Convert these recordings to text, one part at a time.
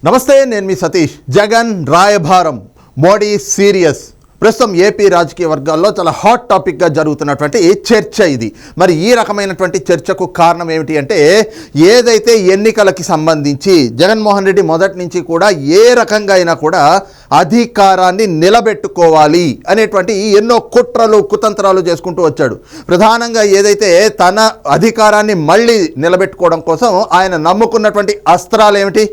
నమస్తే, నేను మీ సతీష్. జగన్ రాయభారం, మోడీ సీరియస్. ప్రస్తుతం ఏపీ రాజకీయ వర్గాల్లో చాలా హాట్ టాపిక్గా జరుగుతున్నటువంటి చర్చ ఇది. మరి ఈ రకమైనటువంటి చర్చకు కారణం ఏమిటి అంటే, ఏదైతే ఎన్నికలకి సంబంధించి జగన్మోహన్ రెడ్డి మొదటి నుంచి కూడా ఏ రకంగా అయినా కూడా అధికారాన్ని నిలబెట్టుకోవాలి అనేటువంటి ఎన్నో కుట్రలు కుతంత్రాలు చేసుకుంటూ వచ్చాడు. ప్రధానంగా ఏదైతే తన అధికారాన్ని మళ్ళీ నిలబెట్టుకోవడం కోసం ఆయన నమ్ముకున్నటువంటి అస్త్రాలు ఏమిటి?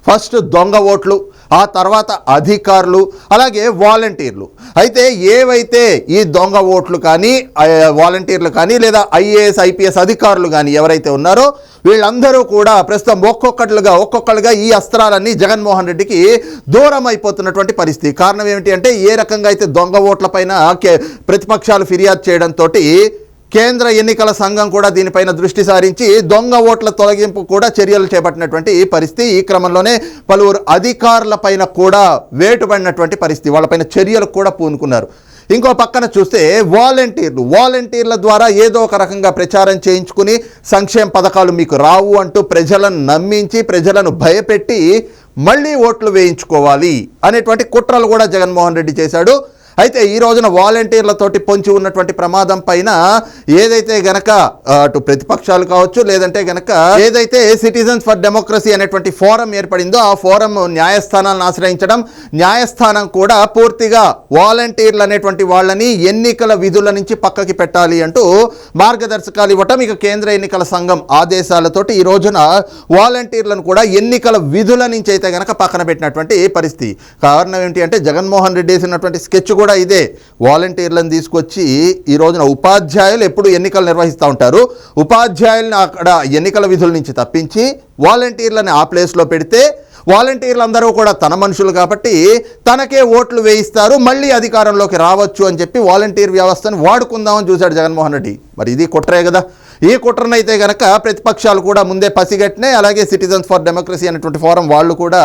ఫస్ట్ దొంగ ఓట్లు, ఆ తర్వాత అధికారులు, అలాగే వాలంటీర్లు. అయితే ఏవైతే ఈ దొంగ ఓట్లు కానీ వాలంటీర్లు కానీ లేదా ఐఏఎస్ ఐపీఎస్ అధికారులు కానీ ఎవరైతే ఉన్నారో వీళ్ళందరూ కూడా ప్రస్తుతం ఒక్కొక్కళ్ళుగా ఈ అస్త్రాలన్నీ జగన్మోహన్ రెడ్డికి దూరం అయిపోతున్నటువంటి పరిస్థితి. కారణం ఏమిటి అంటే, ఏ రకంగా అయితే దొంగ ఓట్ల పైన ప్రతిపక్షాలు ఫిర్యాదు చేయడంతో కేంద్ర ఎన్నికల సంఘం కూడా దీనిపైన దృష్టి సారించి దొంగ ఓట్ల తొలగింపు కూడా చర్యలు చేపట్టినటువంటి ఈ క్రమంలోనే పలువురు అధికారుల పైన కూడా వేటుపడినటువంటి పరిస్థితి, వాళ్ళపైన చర్యలకు కూడా పూనుకున్నారు. ఇంకో పక్కన చూస్తే వాలంటీర్ల ద్వారా ఏదో ఒక రకంగా ప్రచారం చేయించుకుని సంక్షేమ పథకాలు మీకు రావు అంటూ ప్రజలను నమ్మించి ప్రజలను భయపెట్టి మళ్ళీ ఓట్లు వేయించుకోవాలి అనేటువంటి కుట్రలు కూడా జగన్మోహన్ రెడ్డి చేశాడు. అయితే ఈ రోజున వాలంటీర్లతోటి పొంచి ఉన్నటువంటి ప్రమాదం పైన ఏదైతే గనక అటు ప్రతిపక్షాలు కావచ్చు, లేదంటే గనక ఏదైతే సిటిజన్స్ ఫర్ డెమోక్రసీ అనేటువంటి ఫోరం ఏర్పడిందో ఆ ఫోరం న్యాయస్థానాలను ఆశ్రయించడం, న్యాయస్థానం కూడా పూర్తిగా వాలంటీర్లు అనేటువంటి వాళ్ళని ఎన్నికల విధుల నుంచి పక్కకి పెట్టాలి అంటూ మార్గదర్శకాలు ఇవ్వటం, ఇక కేంద్ర ఎన్నికల సంఘం ఆదేశాలతోటి ఈ రోజున వాలంటీర్లను కూడా ఎన్నికల విధుల నుంచి అయితే గనక పక్కన పెట్టినటువంటి పరిస్థితి. కారణం ఏంటి అంటే, జగన్మోహన్ రెడ్డి వేసినటువంటి స్కెచ్ కూడా ఇదే. వాలంటీర్లను తీసుకొచ్చి ఈ రోజున ఉపాధ్యాయులు ఎప్పుడు ఎన్నికలు నిర్వహిస్తూ ఉంటారు, ఉపాధ్యాయులను అక్కడ ఎన్నికల విధుల నుంచి తప్పించి వాలంటీర్లను ఆ ప్లేస్లో పెడితే వాలంటీర్లు అందరూ కూడా తన మనుషులు కాబట్టి తనకే ఓట్లు వేయిస్తారు, మళ్ళీ అధికారంలోకి రావచ్చు అని చెప్పి వాలంటీర్ వ్యవస్థను వాడుకుందామని చూశాడు జగన్మోహన్ రెడ్డి. మరి ఇది కుట్రే కదా. ఈ కుట్రనైతే గనక ప్రతిపక్షాలు కూడా ముందే పసిగట్టినాయి, అలాగే సిటిజన్స్ ఫర్ డెమోక్రసీ అనేటువంటి ఫోరం వాళ్ళు కూడా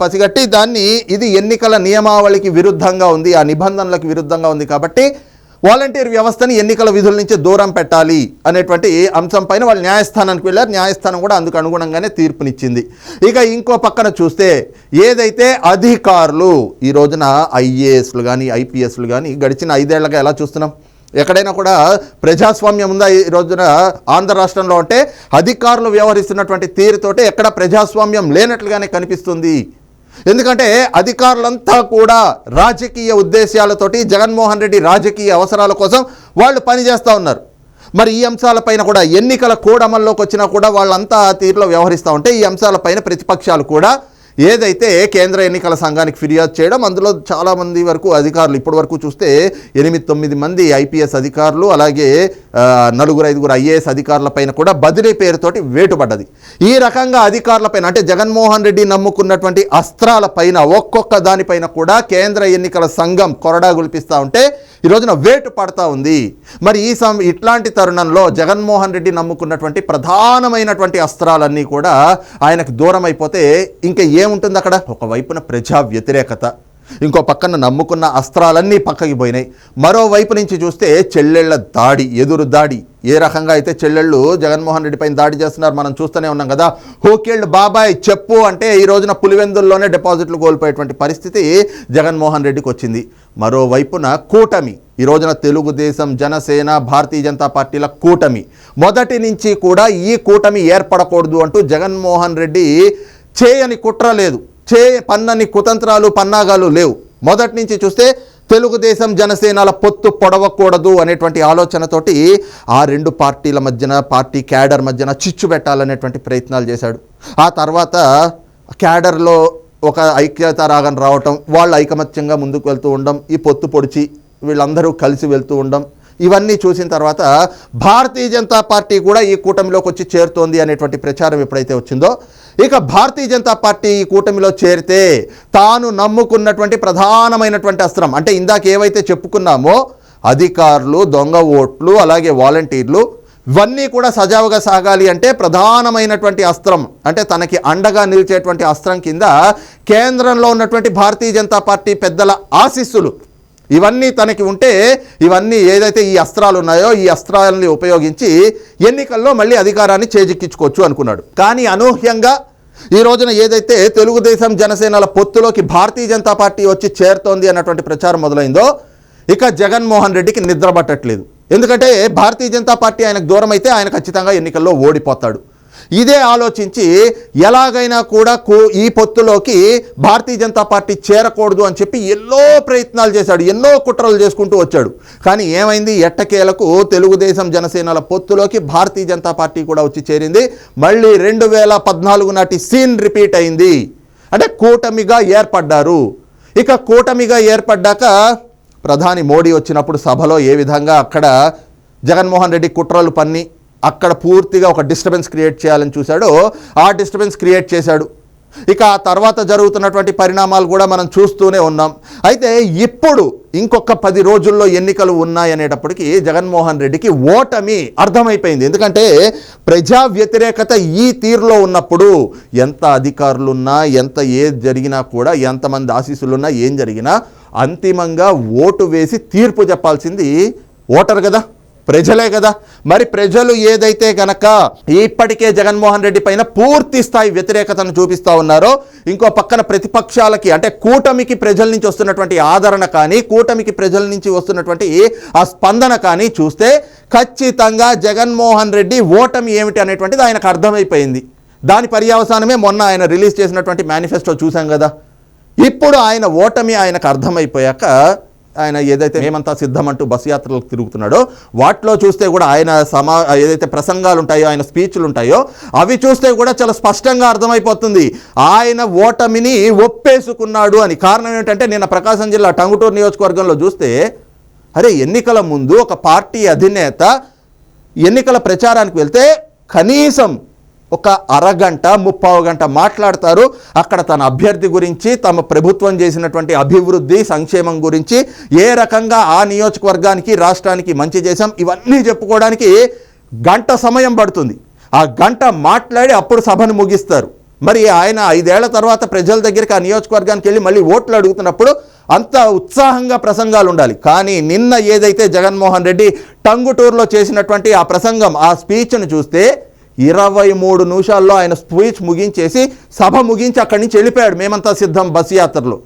పసిగట్టి దాన్ని ఇది ఎన్నికల నియమావళికి విరుద్ధంగా ఉంది, ఆ నిబంధనలకు విరుద్ధంగా ఉంది కాబట్టి వాలంటీర్ వ్యవస్థని ఎన్నికల విధుల నుంచి దూరం పెట్టాలి అనేటువంటి అంశం పైన వాళ్ళు న్యాయస్థానానికి వెళ్ళారు. న్యాయస్థానం కూడా అందుకు అనుగుణంగానే తీర్పునిచ్చింది. ఇక ఇంకో పక్కన చూస్తే ఏదైతే అధికారులు ఈ రోజున ఐఏఎస్లు కానీ ఐపీఎస్లు కానీ గడిచిన 5 ఏళ్లుగా ఎలా చూస్తున్నాం, ఎక్కడైనా కూడా ప్రజాస్వామ్యం ఉందా ఈ రోజున ఆంధ్ర రాష్ట్రంలో అంటే అధికారులు వ్యవహరిస్తున్నటువంటి తీరుతోటే ఎక్కడ ప్రజాస్వామ్యం లేనట్లుగానే కనిపిస్తుంది. ఎందుకంటే అధికారులంతా కూడా రాజకీయ ఉద్దేశాలతోటి జగన్మోహన్ రెడ్డి రాజకీయ అవసరాల కోసం వాళ్ళు పనిచేస్తూ ఉన్నారు. మరి ఈ అంశాలపైన కూడా ఎన్నికల కూడమల్లోకి వచ్చినా కూడా వాళ్ళంతా ఆ తీరులో వ్యవహరిస్తూ ఉంటే ఈ అంశాలపైన ప్రతిపక్షాలు కూడా ఏదైతే కేంద్ర ఎన్నికల సంఘానికి ఫిర్యాదు చేయడం, అందులో చాలామంది వరకు అధికారులు ఇప్పటి వరకు చూస్తే 8-9 మంది ఐపీఎస్ అధికారులు, అలాగే 4-5 ఐఏఎస్ అధికారులపైన కూడా బదిలీ పేరుతోటి వేటుపడ్డది. ఈ రకంగా అధికారులపైన అంటే జగన్మోహన్ రెడ్డి నమ్ముకున్నటువంటి అస్త్రాలపైన ఒక్కొక్క దానిపైన కూడా కేంద్ర ఎన్నికల సంఘం కొరడా గుల్పిస్తూ ఉంటే ఈ రోజున వేటు పడతా ఉంది. మరి ఇట్లాంటి తరుణంలో జగన్మోహన్ రెడ్డి నమ్ముకున్నటువంటి ప్రధానమైనటువంటి అస్త్రాలన్నీ కూడా ఆయనకు దూరం అయిపోతే ఇంకా ఏముంటుంది అక్కడ? ఒకవైపున ప్రజా వ్యతిరేకత, ఇంకో పక్కన నమ్ముకున్న అస్త్రాలన్నీ పక్కకి పోయినాయి. మరోవైపు నుంచి చూస్తే చెల్లెళ్ల దాడి, ఎదురు దాడి. ఏ రకంగా అయితే చెల్లెళ్ళు జగన్మోహన్ రెడ్డి పైన దాడి చేస్తున్నారు మనం చూస్తూనే ఉన్నాం కదా. హోకేళ్ళు బాబాయ్ చెప్పు అంటే ఈ రోజున పులివెందుల్లోనే డిపాజిట్లు కోల్పోయేటువంటి పరిస్థితి జగన్మోహన్ రెడ్డికి వచ్చింది. మరోవైపున కూటమి, ఈ రోజున తెలుగుదేశం, జనసేన, భారతీయ జనతా పార్టీల కూటమి. మొదటి నుంచి కూడా ఈ కూటమి ఏర్పడకూడదు అంటూ జగన్మోహన్ రెడ్డి చేయని కుట్ర లేదు, పన్నని కుతంత్రాలు పన్నాగాలు లేవు. మొదటి నుంచి చూస్తే తెలుగుదేశం జనసేనల పొత్తు పొడవకూడదు అనేటువంటి ఆలోచనతోటి ఆ 2 పార్టీల మధ్యన, పార్టీ క్యాడర్ మధ్యన చిచ్చు పెట్టాలనేటువంటి ప్రయత్నాలు చేశాడు. ఆ తర్వాత క్యాడర్లో ఒక ఐక్యత రాగం రావటం, వాళ్ళు ఐకమత్యంగా ముందుకు వెళ్తూ ఉండడం, ఈ పొత్తు పొడిచి వీళ్ళందరూ కలిసి వెళ్తూ ఉండడం, ఇవన్నీ చూసిన తర్వాత భారతీయ జనతా పార్టీ కూడా ఈ కూటమిలోకి వచ్చి చేరుతోంది అనేటువంటి ప్రచారం ఎప్పుడైతే వచ్చిందో, ఇక భారతీయ జనతా పార్టీ ఈ కూటమిలో చేరితే తాను నమ్ముకున్నటువంటి ప్రధానమైనటువంటి అస్త్రం అంటే ఇందాక ఏవైతే చెప్పుకున్నామో అధికారులు, దొంగ ఓట్లు, అలాగే వాలంటీర్లు, ఇవన్నీ కూడా సజావుగా సాగాలి అంటే ప్రధానమైనటువంటి అస్త్రం అంటే తనకి అండగా నిలిచేటువంటి అస్త్రం కింద కేంద్రంలో ఉన్నటువంటి భారతీయ జనతా పార్టీ పెద్దల ఆశీస్సులు ఇవన్నీ తనకి ఉంటే ఇవన్నీ ఏదైతే ఈ అస్త్రాలు ఉన్నాయో ఈ అస్త్రాలని ఉపయోగించి ఎన్నికల్లో మళ్ళీ అధికారాన్ని చేజిక్కించుకోవచ్చు అనుకున్నాడు. కానీ అనూహ్యంగా ఈ రోజున ఏదైతే తెలుగుదేశం జనసేనల పొత్తులోకి భారతీయ జనతా పార్టీ వచ్చి చేరుతోంది అన్నటువంటి ప్రచారం మొదలైందో ఇక జగన్మోహన్ రెడ్డికి నిద్ర పట్టట్లేదు. ఎందుకంటే భారతీయ జనతా పార్టీ ఆయనకు దూరం అయితే ఆయన ఖచ్చితంగా ఎన్నికల్లో ఓడిపోతాడు. ఇదే ఆలోచించి ఎలాగైనా కూడా ఈ పొత్తులోకి భారతీయ జనతా పార్టీ చేరకూడదు అని చెప్పి ఎన్నో ప్రయత్నాలు చేశాడు, ఎన్నో కుట్రలు చేసుకుంటూ వచ్చాడు. కానీ ఏమైంది, ఎట్టకేలకు తెలుగుదేశం జనసేనల పొత్తులోకి భారతీయ జనతా పార్టీ కూడా వచ్చి చేరింది. మళ్ళీ 2014 నాటి సీన్ రిపీట్ అయింది. అంటే కూటమిగా ఏర్పడ్డారు. ఇక కూటమిగా ఏర్పడ్డాక ప్రధాని మోడీ వచ్చినప్పుడు సభలో ఏ విధంగా అక్కడ జగన్మోహన్ రెడ్డి కుట్రలు పన్ని అక్కడ పూర్తిగా ఒక డిస్టర్బెన్స్ క్రియేట్ చేయాలని చూశాడో ఆ డిస్టర్బెన్స్ క్రియేట్ చేశాడు. ఇక ఆ తర్వాత జరుగుతున్నటువంటి పరిణామాలు కూడా మనం చూస్తూనే ఉన్నాం. అయితే ఇప్పుడు ఇంకొక 10 రోజుల్లో ఎన్నికలు ఉన్నాయనేటప్పటికీ జగన్మోహన్ రెడ్డికి ఓటమి అర్థమైపోయింది. ఎందుకంటే ప్రజా వ్యతిరేకత ఈ తీరులో ఉన్నప్పుడు ఎంత అధికారులున్నా, ఎంత ఏది జరిగినా కూడా, ఎంతమంది ఆశీస్సులున్నా, ఏం జరిగినా అంతిమంగా ఓటు వేసి తీర్పు చెప్పాల్సింది ఓటర్ కదా, ప్రజలే కదా. మరి ప్రజలు ఏదైతే గనక ఇప్పటికే జగన్మోహన్ రెడ్డి పైన పూర్తి స్థాయి వ్యతిరేకతను చూపిస్తూ ఉన్నారో, ఇంకో పక్కన ప్రతిపక్షాలకి అంటే కూటమికి ప్రజల నుంచి వస్తున్నటువంటి ఆదరణ కానీ, కూటమికి ప్రజల నుంచి వస్తున్నటువంటి ఆ స్పందన కానీ చూస్తే ఖచ్చితంగా జగన్మోహన్ రెడ్డి ఓటమి ఏమిటి అనేటువంటిది ఆయనకు అర్థమైపోయింది. దాని పర్యవసానమే మొన్న ఆయన రిలీజ్ చేసినటువంటి మేనిఫెస్టో చూసాం కదా. ఇప్పుడు ఆయన ఓటమి ఆయనకు అర్థమైపోయాక ఆయన ఏదైతే మేమంతా సిద్ధమంటూ బస్సు యాత్రలకు తిరుగుతున్నాడో వాటిలో చూస్తే కూడా ఆయన ఏదైతే ప్రసంగాలు ఉంటాయో, ఆయన స్పీచ్లు ఉంటాయో అవి చూస్తే కూడా చాలా స్పష్టంగా అర్థమైపోతుంది ఆయన ఓటమిని ఒప్పేసుకున్నాడు అని. కారణం ఏంటంటే నిన్న ప్రకాశం జిల్లా టంగుటూరు నియోజకవర్గంలో చూస్తే అరే ఎన్నికల ముందు ఒక పార్టీ అధినేత ఎన్నికల ప్రచారానికి వెళ్తే కనీసం ఒక అరగంట 30 గంట మాట్లాడతారు. అక్కడ తన అభ్యర్థి గురించి, తమ ప్రభుత్వం చేసినటువంటి అభివృద్ధి సంక్షేమం గురించి, ఏ రకంగా ఆ నియోజకవర్గానికి రాష్ట్రానికి మంచి చేశాం ఇవన్నీ చెప్పుకోవడానికి గంట సమయం పడుతుంది. ఆ గంట మాట్లాడి అప్పుడు సభను ముగిస్తారు. మరి ఆయన 5 ఏళ్ల తర్వాత ప్రజల దగ్గరికి ఆ నియోజకవర్గానికి వెళ్ళి మళ్ళీ ఓట్లు అడుగుతున్నప్పుడు అంత ఉత్సాహంగా ప్రసంగాలు ఉండాలి. కానీ నిన్న ఏదైతే జగన్మోహన్ రెడ్డి టంగుటూరులో చేసినటువంటి ఆ ప్రసంగం, ఆ స్పీచ్ను చూస్తే 23 నిమిషాల్లో ఆయన స్పీచ్ ముగించేసి సభ ముగించి అక్కడి నుంచి వెళ్ళిపోయాడు మేమంతా సిద్ధం బస్సు యాత్రలో.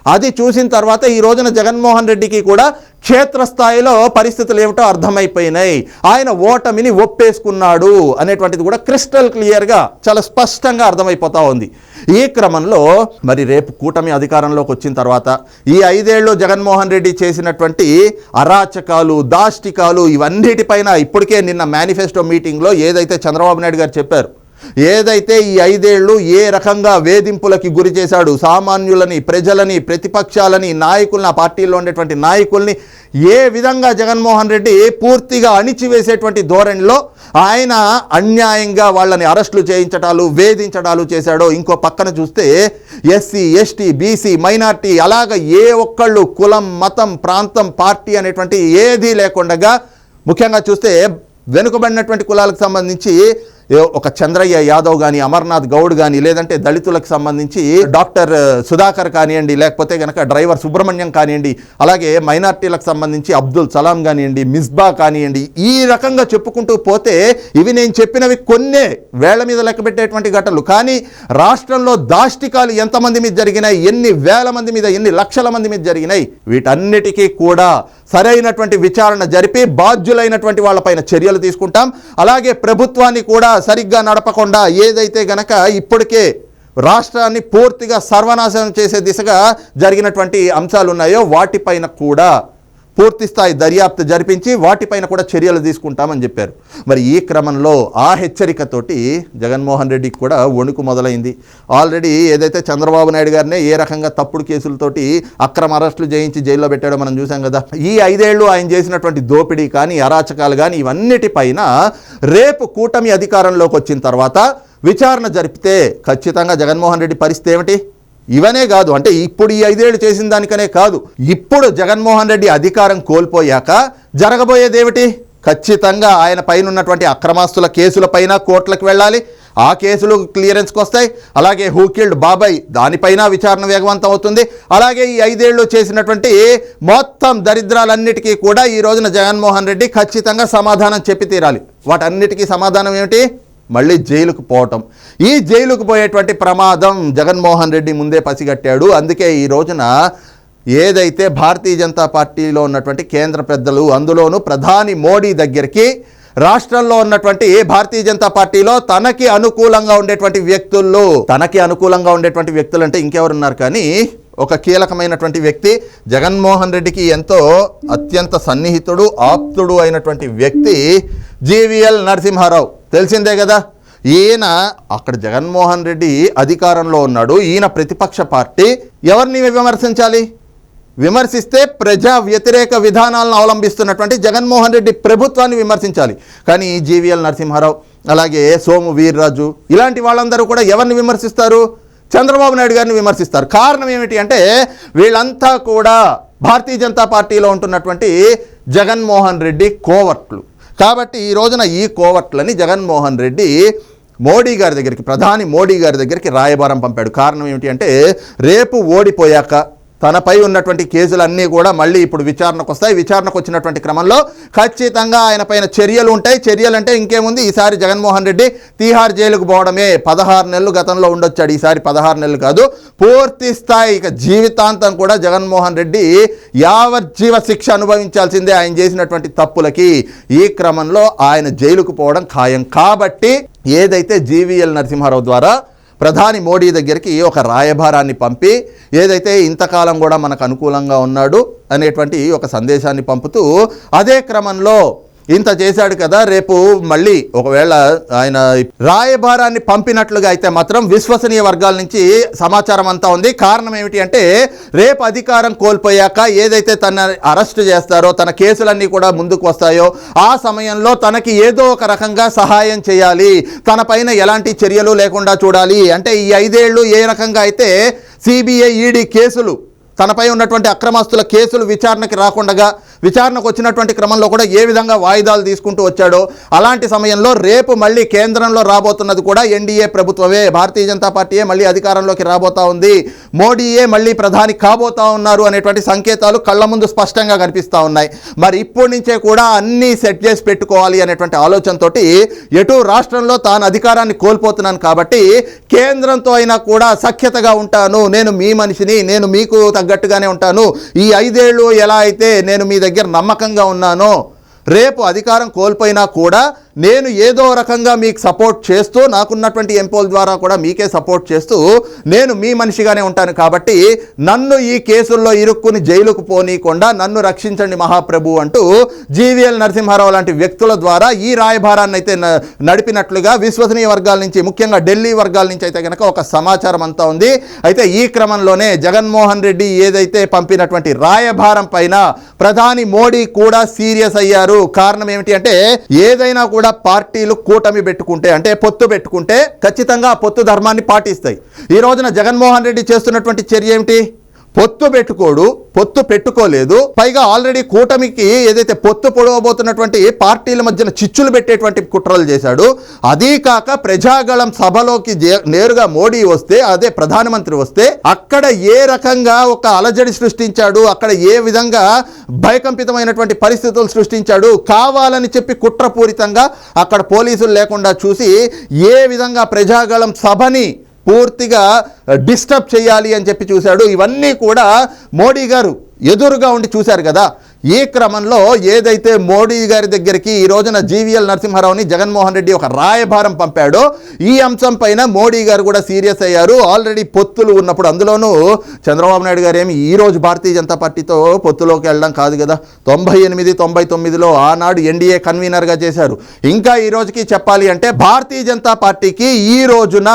అది చూసిన తర్వాత ఈ రోజున జగన్మోహన్ రెడ్డికి కూడా క్షేత్రస్థాయిలో పరిస్థితులు ఏమిటో అర్థమైపోయినాయి. ఆయన ఓటమిని ఒప్పేసుకున్నాడు అనేటువంటిది కూడా క్రిస్టల్ క్లియర్గా చాలా స్పష్టంగా అర్థమైపోతూ ఉంది. ఈ క్రమంలో మరి రేపు కూటమి అధికారంలోకి వచ్చిన తర్వాత ఈ 5 ఏళ్ళు జగన్మోహన్ రెడ్డి చేసినటువంటి అరాచకాలు, దాష్టికాలు ఇవన్నిటిపైన ఇప్పటికే నిన్న మేనిఫెస్టో మీటింగ్లో ఏదైతే చంద్రబాబు నాయుడు గారు చెప్పారు, ఏదైతే ఈ 5 ఏళ్ళు ఏ రకంగా వేధింపులకి గురి చేశాడు, సామాన్యులని, ప్రజలని, ప్రతిపక్షాలని, నాయకులని, ఆ పార్టీలో ఉండేటువంటి నాయకుల్ని ఏ విధంగా జగన్మోహన్ రెడ్డి పూర్తిగా అణిచివేసేటువంటి ధోరణిలో ఆయన అన్యాయంగా వాళ్ళని అరెస్టులు చేయించడాలు, వేధించడాలు చేశాడో, ఇంకో పక్కన చూస్తే ఎస్సీ, ఎస్టీ, బీసీ, మైనార్టీ అలాగ ఏ ఒక్కళ్ళు కులం, మతం, ప్రాంతం, పార్టీ అనేటువంటి ఏదీ లేకుండా ముఖ్యంగా చూస్తే వెనుకబడినటువంటి కులాలకు సంబంధించి ఒక చంద్రయ్య యాదవ్ కానీ, అమర్నాథ్ గౌడ్ కానీ, లేదంటే దళితులకు సంబంధించి డాక్టర్ సుధాకర్ కానివ్వండి, లేకపోతే కనుక డ్రైవర్ సుబ్రహ్మణ్యం కానివ్వండి, అలాగే మైనార్టీలకు సంబంధించి అబ్దుల్ సలాం కానివ్వండి, మిస్బా కానివ్వండి, ఈ రకంగా చెప్పుకుంటూ పోతే ఇవి నేను చెప్పినవి కొన్నే వేళ్ల మీద లెక్కబెట్టేటువంటి ఘటనలు. కానీ రాష్ట్రంలో దాష్టికాలు ఎంతమంది మీద జరిగినాయి, ఎన్ని వేల మంది మీద, ఎన్ని లక్షల మంది మీద జరిగినాయి, వీటన్నిటికీ కూడా సరైనటువంటి విచారణ జరిపి బాధ్యులైనటువంటి వాళ్ళపైన చర్యలు తీసుకుంటాం. అలాగే ప్రభుత్వాన్ని కూడా సరిగ్గా నడపకుండా ఏదైతే గనక ఇప్పటికే రాష్ట్రాన్ని పూర్తిగా సర్వనాశనం చేసే దిశగా జరిగినటువంటి అంశాలు ఉన్నాయో వాటిపైన కూడా పూర్తి స్థాయి దర్యాప్తు జరిపించి వాటిపైన కూడా చర్యలు తీసుకుంటామని చెప్పారు. మరి ఈ క్రమంలో ఆ హెచ్చరికతోటి జగన్మోహన్ రెడ్డికి కూడా వణుకు మొదలైంది. ఆల్రెడీ ఏదైతే చంద్రబాబు నాయుడు గారినే ఏ రకంగా తప్పుడు కేసులతోటి అక్రమ అరెస్టులు చేయించి జైల్లో పెట్టాడో మనం చూసాం కదా. ఈ 5 ఏళ్ళు ఆయన చేసినటువంటి దోపిడీ కానీ, అరాచకాలు కానీ ఇవన్నిటిపైన రేపు కూటమి అధికారంలోకి వచ్చిన తర్వాత విచారణ జరిపితే ఖచ్చితంగా జగన్మోహన్ రెడ్డి పరిస్థితి ఏమిటి? ఇవనే కాదు, అంటే ఇప్పుడు ఈ 5 ఏళ్ళు చేసిన దానికనే కాదు, ఇప్పుడు జగన్మోహన్ రెడ్డి అధికారం కోల్పోయాక జరగబోయేది ఏమిటి? ఖచ్చితంగా ఆయన పైన ఉన్నటువంటి అక్రమాస్తుల కేసులపైన కోర్టులకు వెళ్ళాలి. ఆ కేసులు క్లియరెన్స్కి వస్తాయి. అలాగే హూ కిల్డ్ బాబాయ్ దానిపైన విచారణ వేగవంతం అవుతుంది. అలాగే ఈ 5 ఏళ్ళు చేసినటువంటి మొత్తం దరిద్రాలన్నిటికీ కూడా ఈ రోజున జగన్మోహన్ రెడ్డి ఖచ్చితంగా సమాధానం చెప్పి తీరాలి. వాటన్నిటికీ సమాధానం ఏమిటి? మళ్ళీ జైలుకు పోవటం. ఈ జైలుకు పోయేటువంటి ప్రమాదం జగన్మోహన్ రెడ్డి ముందే పసిగట్టాడు. అందుకే ఈ రోజున ఏదైతే భారతీయ జనతా పార్టీలో ఉన్నటువంటి కేంద్ర పెద్దలు, అందులోనూ ప్రధాని మోడీ దగ్గరికి రాష్ట్రంలో ఉన్నటువంటి భారతీయ జనతా పార్టీలో తనకి అనుకూలంగా ఉండేటువంటి వ్యక్తులు అంటే ఇంకెవరున్నారు కానీ ఒక కీలకమైనటువంటి వ్యక్తి, జగన్మోహన్ రెడ్డికి ఎంతో అత్యంత సన్నిహితుడు, ఆప్తుడు అయినటువంటి వ్యక్తి జీవీఎల్ నరసింహారావు. తెలిసిందే కదా. ఈయన అక్కడ జగన్మోహన్ రెడ్డి అధికారంలో ఉన్నాడు, ఈయన ప్రతిపక్ష పార్టీ. ఎవరిని విమర్శిస్తే ప్రజా వ్యతిరేక విధానాలను అవలంబిస్తున్నటువంటి జగన్మోహన్ రెడ్డి ప్రభుత్వాన్ని విమర్శించాలి. కానీ జీవీఎల్ నరసింహారావు, అలాగే సోము వీర్రాజు, ఇలాంటి వాళ్ళందరూ కూడా ఎవరిని విమర్శిస్తారు? చంద్రబాబు నాయుడు గారిని విమర్శిస్తారు. కారణం ఏమిటి అంటే వీళ్ళంతా కూడా భారతీయ జనతా పార్టీలో ఉంటున్నటువంటి జగన్మోహన్ రెడ్డి కోవర్ట్లు. కాబట్టి ఈ రోజున ఈ కోవర్ట్లని జగన్మోహన్ రెడ్డి మోడీ గారి దగ్గరికి, ప్రధాని మోడీ గారి దగ్గరికి రాయబారం పంపాడు. కారణం ఏమిటి అంటే రేపు ఓడిపోయాక తనపై ఉన్నటువంటి కేసులన్నీ కూడా మళ్ళీ ఇప్పుడు విచారణకు వస్తాయి. విచారణకు వచ్చినటువంటి క్రమంలో ఖచ్చితంగా ఆయన పైన చర్యలు ఉంటాయి. చర్యలు అంటే ఇంకేముంది, ఈసారి జగన్మోహన్ రెడ్డి తీహార్ జైలుకు పోవడమే. 16 నెలలు గతంలో ఉండొచ్చాడు, ఈసారి 16 నెలలు కాదు, పూర్తి స్థాయి ఇక జీవితాంతం కూడా జగన్మోహన్ రెడ్డి యావజ్జీవ శిక్ష అనుభవించాల్సిందే ఆయన చేసినటువంటి తప్పులకి. ఈ క్రమంలో ఆయన జైలుకు పోవడం ఖాయం. కాబట్టి ఏదైతే జీవీఎల్ నరసింహారావు ద్వారా ప్రధాని మోడీ దగ్గరికి ఒక రాయబారాన్ని పంపి ఏదైతే ఇంతకాలం కూడా మనకు అనుకూలంగా ఉన్నాడు అనేటువంటి ఒక సందేశాన్ని పంపుతూ, అదే క్రమంలో ఇంత చేశాడు కదా, రేపు మళ్ళీ ఒకవేళ ఆయన రాయబారాన్ని పంపినట్లుగా అయితే మాత్రం విశ్వసనీయ వర్గాల నుంచి సమాచారం అంతా ఉంది. కారణం ఏమిటి అంటే రేపు అధికారం కోల్పోయాక ఏదైతే తన అరెస్ట్ చేస్తారో, తన కేసులన్నీ కూడా ముందుకు వస్తాయో, ఆ సమయంలో తనకి ఏదో ఒక రకంగా సహాయం చేయాలి, తన పైన ఎలాంటి చర్యలు లేకుండా చూడాలి. అంటే ఈ 5 ఏళ్ళు ఏ రకంగా అయితే సిబిఐ, ఈడీ కేసులు, తనపై ఉన్నటువంటి అక్రమాస్తుల కేసులు విచారణకి రాకుండా, విచారణకు వచ్చినటువంటి క్రమంలో కూడా ఏ విధంగా వాయిదాలు తీసుకుంటూ వచ్చాడో, అలాంటి సమయంలో రేపు మళ్ళీ కేంద్రంలో రాబోతున్నది కూడా ఎన్డీఏ ప్రభుత్వమే, భారతీయ జనతా పార్టీయే మళ్ళీ అధికారంలోకి రాబోతా ఉంది, మోడీయే మళ్ళీ ప్రధాని కాబోతా ఉన్నారు అనేటువంటి సంకేతాలు కళ్ళ ముందు స్పష్టంగా కనిపిస్తూ ఉన్నాయి. మరి ఇప్పటి నుంచే కూడా అన్నీ సెట్ చేసి పెట్టుకోవాలి అనేటువంటి ఆలోచనతో ఎటు రాష్ట్రంలో తాను అధికారాన్ని కోల్పోతున్నాను కాబట్టి కేంద్రంతో అయినా కూడా సఖ్యతగా ఉంటాను, నేను మీ మనిషిని, నేను మీకు తగ్గట్టుగానే ఉంటాను, ఈ 5 ఏళ్ళు ఎలా అయితే నేను మీ దగ్గర నమ్మకంగా ఉన్నానో, రేపు అధికారం కోల్పోయినా కూడా నేను ఏదో రకంగా మీకు సపోర్ట్ చేస్తూ, నాకున్నటువంటి ఎంపోల ద్వారా కూడా మీకే సపోర్ట్ చేస్తూ నేను మీ మనిషిగానే ఉంటాను. కాబట్టి నన్ను ఈ కేసుల్లో ఇరుక్కుని జైలుకు పోనీయకుండా నన్ను రక్షించండి మహాప్రభు అంటూ జీవీఎల్ నరసింహారావు లాంటి వ్యక్తుల ద్వారా ఈ రాయబారాన్ని అయితే నడిపినట్లుగా విశ్వసనీయ వర్గాల నుంచి, ముఖ్యంగా ఢిల్లీ వర్గాల నుంచి అయితే కనుక ఒక సమాచారం అంతా ఉంది. అయితే ఈ క్రమంలోనే జగన్మోహన్ రెడ్డి ఏదైతే పంపినటువంటి రాయబారం పైన ప్రధాని మోడీ కూడా సీరియస్ అయ్యారు. కారణం ఏమిటి అంటే ఏదైనా కూడా పార్టీలు కూటమి పెట్టుకుంటే, అంటే పొత్తు పెట్టుకుంటే ఖచ్చితంగా ఆ పొత్తు ధర్మాన్ని పాటిస్తాయి. ఈ రోజున జగన్మోహన్ రెడ్డి చేస్తున్నటువంటి చర్య ఏమిటి? పొత్తు పెట్టుకోలేదు, పైగా ఆల్రెడీ కూటమికి ఏదైతే పొత్తు పొడవబోతున్నటువంటి పార్టీల మధ్యన చిచ్చులు పెట్టేటువంటి కుట్రలు చేశాడు. అదీ కాక ప్రజాగళం సభలోకి నేరుగా మోడీ వస్తే, అదే ప్రధానమంత్రి వస్తే అక్కడ ఏ రకంగా ఒక అలజడి సృష్టించాడు, అక్కడ ఏ విధంగా భయకంపితమైనటువంటి పరిస్థితులు సృష్టించాడు, కావాలని చెప్పి కుట్రపూరితంగా అక్కడ పోలీసులు లేకుండా చూసి ఏ విధంగా ప్రజాగళం సభని పూర్తిగా డిస్టర్బ్ చేయాలి అని చెప్పి చూశాడు. ఇవన్నీ కూడా మోడీ గారు ఎదురుగా ఉండి చూశారు కదా. ఈ క్రమంలో ఏదైతే మోడీ గారి దగ్గరికి ఈ రోజున జీవీఎల్ నరసింహారావుని జగన్మోహన్ రెడ్డి ఒక రాయబారం పంపాడో, ఈ అంశం పైన మోడీ గారు కూడా సీరియస్ అయ్యారు. ఆల్రెడీ పొత్తులు ఉన్నప్పుడు, అందులోనూ చంద్రబాబు నాయుడు గారు ఏమి ఈ రోజు భారతీయ జనతా పార్టీతో పొత్తులోకి వెళ్ళడం కాదు కదా, 98, 99లో ఆనాడు ఎన్డీఏ కన్వీనర్గా చేశారు. ఇంకా ఈ రోజుకి చెప్పాలి అంటే భారతీయ జనతా పార్టీకి ఈ రోజున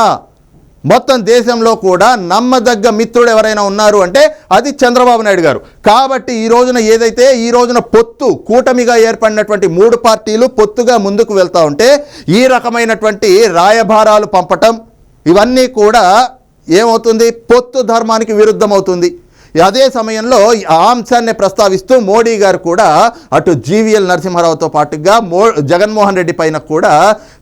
మొత్తం దేశంలో కూడా నమ్మదగ్గ మిత్రుడు ఎవరైనా ఉన్నారు అంటే అది చంద్రబాబు నాయుడు గారు. కాబట్టి ఈ రోజున ఏదైతే ఈ రోజున పొత్తు, కూటమిగా ఏర్పడినటువంటి 3 పార్టీలు పొత్తుగా ముందుకు వెళ్తూ ఉంటే ఈ రకమైనటువంటి రాయబారాలు పంపటం, ఇవన్నీ కూడా ఏమవుతుంది? పొత్తు ధర్మానికి విరుద్ధం అవుతుంది. అదే సమయంలో ఆ అంశాన్ని ప్రస్తావిస్తూ మోడీ గారు కూడా అటు జీవీఎల్ నరసింహారావుతో పాటుగా జగన్మోహన్ రెడ్డి పైన కూడా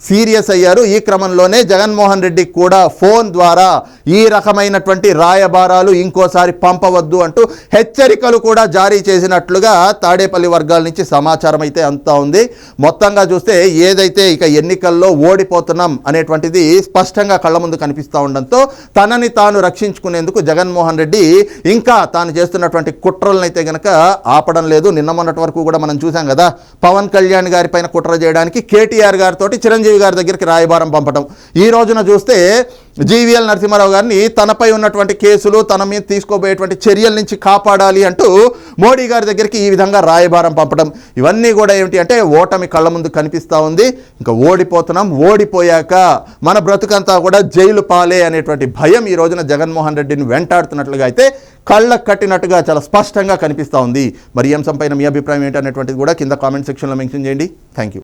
సీరియస్ అయ్యారు. ఈ క్రమంలోనే జగన్మోహన్ రెడ్డి కూడా ఫోన్ ద్వారా ఈ రకమైనటువంటి రాయబారాలు ఇంకోసారి పంపవద్దు అంటూ హెచ్చరికలు కూడా జారీ చేసినట్లుగా తాడేపల్లి వర్గాల నుంచి సమాచారం అయితే అంతా ఉంది. మొత్తంగా చూస్తే ఏదైతే ఇక ఎన్నికల్లో ఓడిపోతున్నాం అనేటువంటిది స్పష్టంగా కళ్ళ ముందు కనిపిస్తూ ఉండడంతో తనని తాను రక్షించుకునేందుకు జగన్మోహన్ రెడ్డి ఇంకా తాను చేస్తున్నటువంటి కుట్రలను అయితే గనక ఆపడం లేదు. నిన్న మొన్నటి వరకు కూడా మనం చూసాం కదా, పవన్ కళ్యాణ్ గారి పైన కుట్ర చేయడానికి కేటీఆర్ గారితో చిరంజీవి గారి దగ్గరికి రాయబారం పంపడం. ఈ రోజున చూస్తే జీవీఎల్ నరసింహారావు గారిని తనపై ఉన్నటువంటి కేసులు, తన మీద తీసుకోబోయేటువంటి చర్యల నుంచి కాపాడాలి అంటూ మోడీ గారి దగ్గరికి ఈ విధంగా రాయబారం పంపడం. ఇవన్నీ కూడా ఏమిటి అంటే ఓటమి కళ్ళ ముందు కనిపిస్తూ ఉంది. ఇంకా ఓడిపోతున్నాం, ఓడిపోయాక మన బ్రతుకంతా కూడా జైలు పాలే అనేటువంటి భయం ఈ రోజున జగన్మోహన్ రెడ్డిని వెంటాడుతున్నట్లుగా అయితే కళ్ళకు కట్టినట్టుగా చాలా స్పష్టంగా కనిపిస్తూ ఉంది. మరి ఈ అంశంపైన మీ అభిప్రాయం ఏంటి అనేటువంటిది కూడా కింద కామెంట్ సెక్షన్లో మెన్షన్ చేయండి. Thank you.